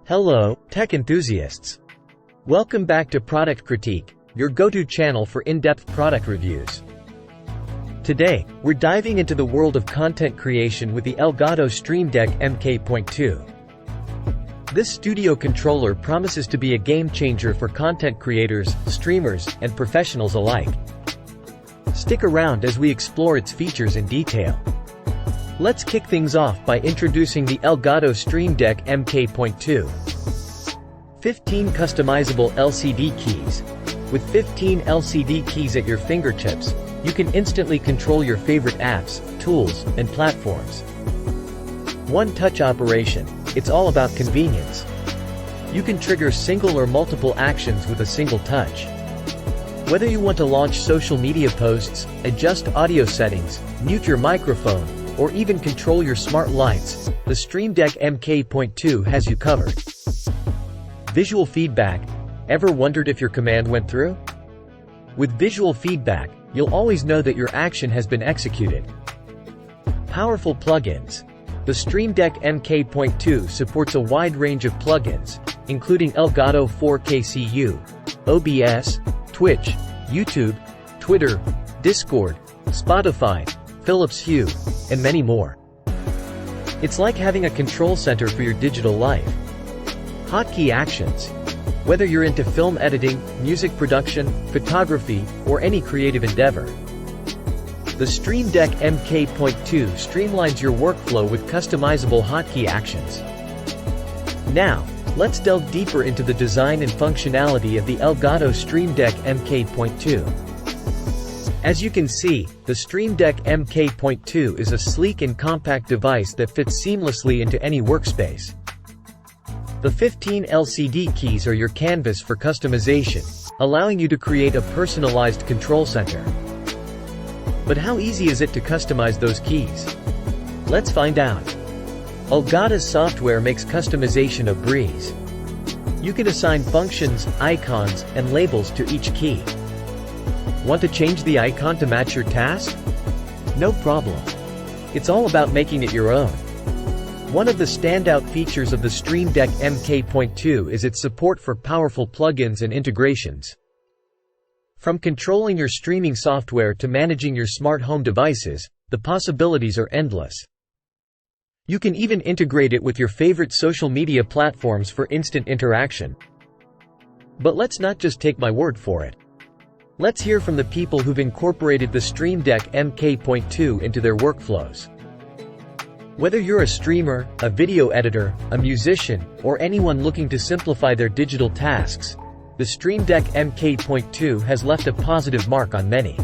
Hello, tech enthusiasts. Welcome back to Product Critique, your go-to channel for in-depth product reviews. Today, we're diving into the world of content creation with the Elgato Stream Deck MK.2. This studio controller promises to be a game-changer for content creators, streamers, and professionals alike. Stick around as we explore its features in detail. Let's kick things off by introducing the Elgato Stream Deck MK.2. 15 customizable LCD keys. With 15 LCD keys at your fingertips, you can instantly control your favorite apps, tools, and platforms. One-touch operation. It's all about convenience. You can trigger single or multiple actions with a single touch. Whether you want to launch social media posts, adjust audio settings, mute your microphone, or even control your smart lights, the Stream Deck MK.2 has you covered. Visual feedback. Ever wondered if your command went through? With visual feedback, you'll always know that your action has been executed. Powerful plugins. The Stream Deck MK.2 supports a wide range of plugins, including Elgato 4K OBS, Twitch, YouTube, Twitter, Discord, Spotify, Philips Hue, and many more. It's like having a control center for your digital life. Hotkey actions. Whether you're into film editing, music production, photography, or any creative endeavor, the Stream Deck MK.2 streamlines your workflow with customizable hotkey actions. Now, let's delve deeper into the design and functionality of the Elgato Stream Deck MK.2. As you can see, the Stream Deck MK.2 is a sleek and compact device that fits seamlessly into any workspace. The 15 LCD keys are your canvas for customization, allowing you to create a personalized control center. But how easy is it to customize those keys? Let's find out. Elgato's software makes customization a breeze. You can assign functions, icons, and labels to each key. Want to change the icon to match your task? No problem. It's all about making it your own. One of the standout features of the Stream Deck MK.2 is its support for powerful plugins and integrations. From controlling your streaming software to managing your smart home devices, the possibilities are endless. You can even integrate it with your favorite social media platforms for instant interaction. But let's not just take my word for it. Let's hear from the people who've incorporated the Stream Deck MK.2 into their workflows. Whether you're a streamer, a video editor, a musician, or anyone looking to simplify their digital tasks, the Stream Deck MK.2 has left a positive mark on many.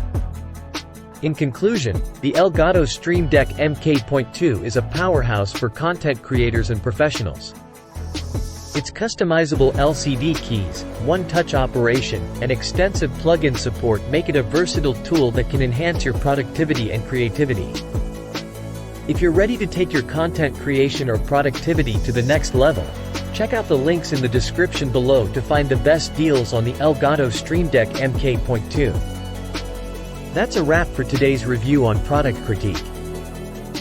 In conclusion, the Elgato Stream Deck MK.2 is a powerhouse for content creators and professionals. Its customizable LCD keys, one-touch operation, and extensive plugin support make it a versatile tool that can enhance your productivity and creativity. If you're ready to take your content creation or productivity to the next level, check out the links in the description below to find the best deals on the Elgato Stream Deck MK.2. That's a wrap for today's review on Product Critique.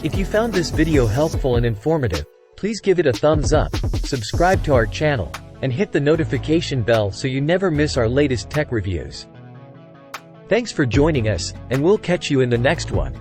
If you found this video helpful and informative, please give it a thumbs up, subscribe to our channel, and hit the notification bell so you never miss our latest tech reviews. Thanks for joining us, and we'll catch you in the next one.